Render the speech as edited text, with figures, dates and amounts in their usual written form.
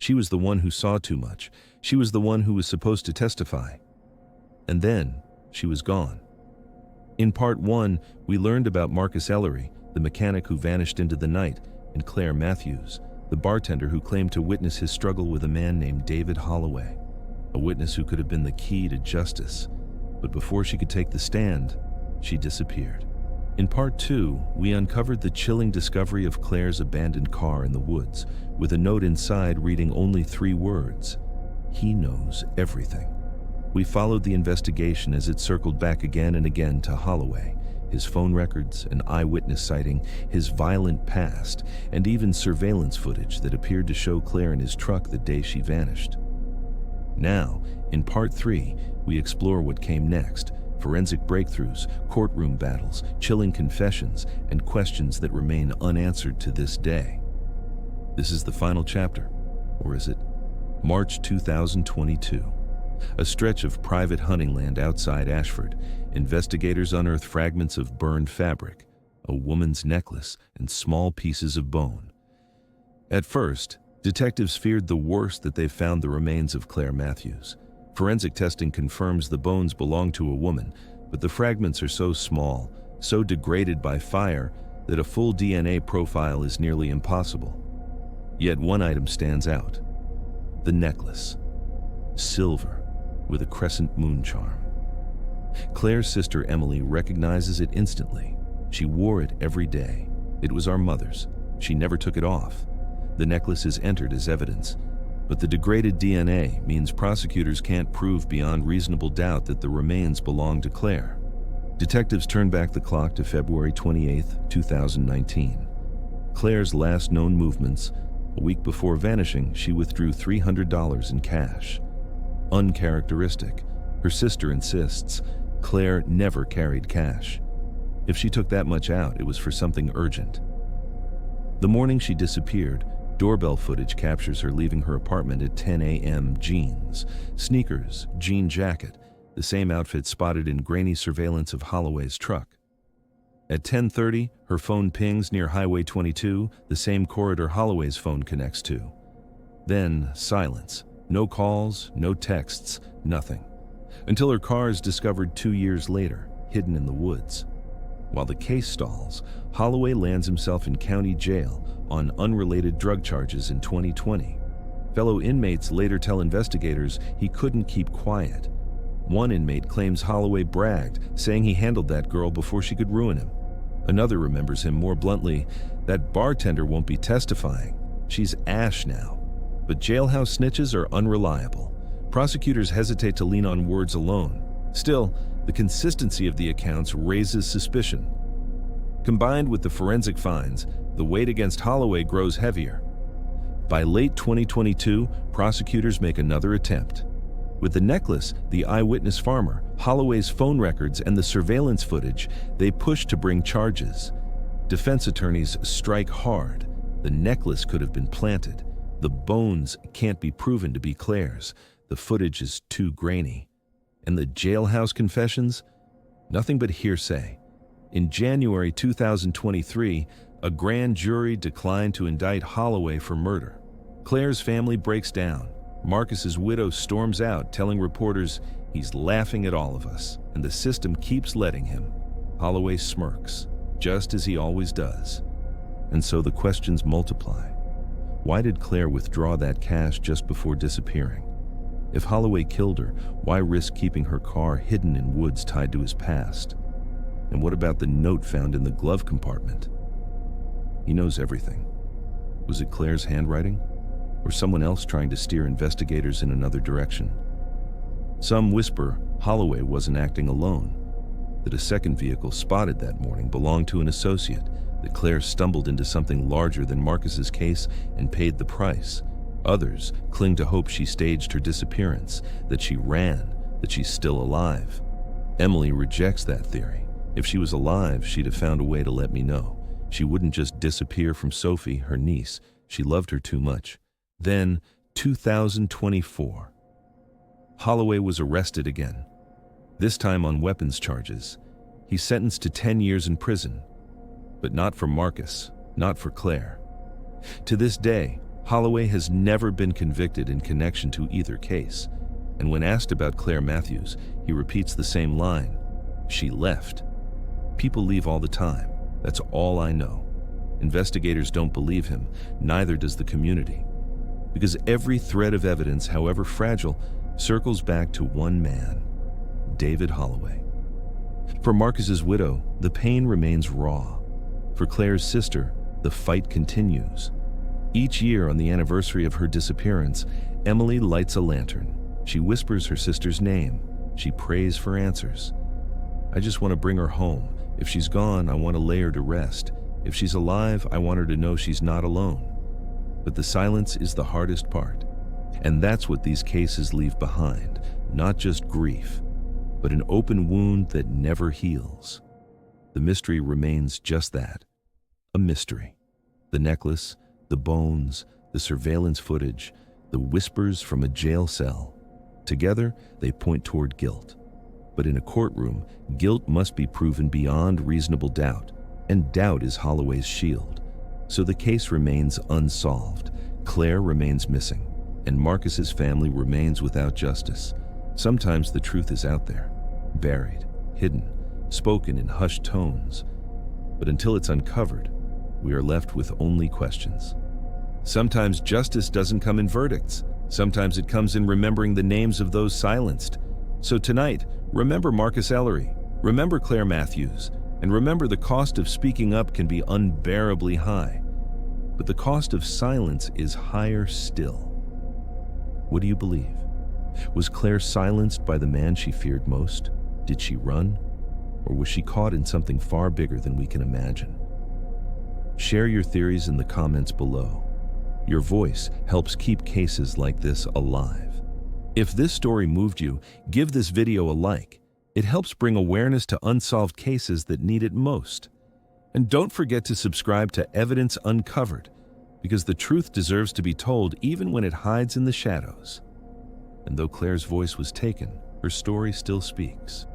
She was the one who saw too much. She was the one who was supposed to testify. And then she was gone. In part 1, we learned about Marcus Ellery, the mechanic who vanished into the night, and Claire Matthews, the bartender who claimed to witness his struggle with a man named David Holloway, a witness who could have been the key to justice. But before she could take the stand, she disappeared. In part 2, we uncovered the chilling discovery of Claire's abandoned car in the woods, with a note inside reading only 3 words: "He knows everything." We followed the investigation as it circled back again and again to Holloway, his phone records, an eyewitness sighting, his violent past, and even surveillance footage that appeared to show Claire in his truck the day she vanished. Now, in part 3, we explore what came next: forensic breakthroughs, courtroom battles, chilling confessions, and questions that remain unanswered to this day. This is the final chapter, or is it? March 2022. A stretch of private hunting land outside Ashford. Investigators unearth fragments of burned fabric, a woman's necklace, and small pieces of bone. At first, detectives feared the worst, that they found the remains of Claire Matthews. Forensic testing confirms the bones belong to a woman, but the fragments are so small, so degraded by fire, that a full DNA profile is nearly impossible. Yet one item stands out: the necklace. Silver, with a crescent moon charm. Claire's sister Emily recognizes it instantly. She wore it every day. It was our mother's. She never took it off. The necklace is entered as evidence, but the degraded DNA means prosecutors can't prove beyond reasonable doubt that the remains belong to Claire. Detectives turn back the clock to February 28, 2019. Claire's last known movements: a week before vanishing, she withdrew $300 in cash. Uncharacteristic. Her sister insists Claire never carried cash. If she took that much out, it was for something urgent. The morning she disappeared, doorbell footage captures her leaving her apartment at 10 a.m. Jeans, sneakers, jean jacket, the same outfit spotted in grainy surveillance of Holloway's truck. At 10:30, her phone pings near Highway 22, the same corridor Holloway's phone connects to. Then silence. No calls, no texts, nothing. Until her car is discovered 2 years later, hidden in the woods. While the case stalls, Holloway lands himself in county jail on unrelated drug charges in 2020. Fellow inmates later tell investigators he couldn't keep quiet. One inmate claims Holloway bragged, saying he handled that girl before she could ruin him. Another remembers him more bluntly: "That bartender won't be testifying. She's ash now." But jailhouse snitches are unreliable. Prosecutors hesitate to lean on words alone. Still, the consistency of the accounts raises suspicion. Combined with the forensic finds, the weight against Holloway grows heavier. By late 2022, prosecutors make another attempt. With the necklace, the eyewitness farmer, Holloway's phone records, and the surveillance footage, they push to bring charges. Defense attorneys strike hard. The necklace could have been planted. The bones can't be proven to be Claire's. The footage is too grainy. And the jailhouse confessions? Nothing but hearsay. In January 2023, a grand jury declined to indict Holloway for murder. Claire's family breaks down. Marcus's widow storms out, telling reporters he's laughing at all of us, and the system keeps letting him. Holloway smirks, just as he always does. And so the questions multiply. Why did Claire withdraw that cash just before disappearing? If Holloway killed her, why risk keeping her car hidden in woods tied to his past? And what about the note found in the glove compartment? He knows everything. Was it Claire's handwriting? Or someone else trying to steer investigators in another direction? Some whisper Holloway wasn't acting alone, that a second vehicle spotted that morning belonged to an associate, that Claire stumbled into something larger than Marcus's case and paid the price. Others cling to hope she staged her disappearance, that she ran, that she's still alive. Emily rejects that theory. If she was alive, she'd have found a way to let me know. She wouldn't just disappear from Sophie, her niece. She loved her too much. Then, 2024. Holloway was arrested again, this time on weapons charges. He's sentenced to 10 years in prison. But not for Marcus, not for Claire. To this day, Holloway has never been convicted in connection to either case, and when asked about Claire Matthews, he repeats the same line: "She left." People leave all the time. That's all I know. Investigators don't believe him, neither does the community. Because every thread of evidence, however fragile, circles back to one man, David Holloway. For Marcus's widow, the pain remains raw. For Claire's sister, the fight continues. Each year on the anniversary of her disappearance, Emily lights a lantern. She whispers her sister's name. She prays for answers. "I just want to bring her home. If she's gone, I want to lay her to rest. If she's alive, I want her to know she's not alone." But the silence is the hardest part. And that's what these cases leave behind, not just grief, but an open wound that never heals. The mystery remains just that, a mystery. The necklace, the bones, the surveillance footage, the whispers from a jail cell. Together, they point toward guilt. But in a courtroom, guilt must be proven beyond reasonable doubt, and doubt is Holloway's shield. So the case remains unsolved, Claire remains missing, and Marcus's family remains without justice. Sometimes the truth is out there, buried, hidden, spoken in hushed tones. But until it's uncovered, we are left with only questions. Sometimes justice doesn't come in verdicts. Sometimes it comes in remembering the names of those silenced. So tonight, remember Marcus Ellery, remember Claire Matthews, and remember the cost of speaking up can be unbearably high. But the cost of silence is higher still. What do you believe? Was Claire silenced by the man she feared most? Did she run? Or was she caught in something far bigger than we can imagine? Share your theories in the comments below. Your voice helps keep cases like this alive. If this story moved you, give this video a like. It helps bring awareness to unsolved cases that need it most. And don't forget to subscribe to Evidence Uncovered, because the truth deserves to be told even when it hides in the shadows. And though Claire's voice was taken, her story still speaks.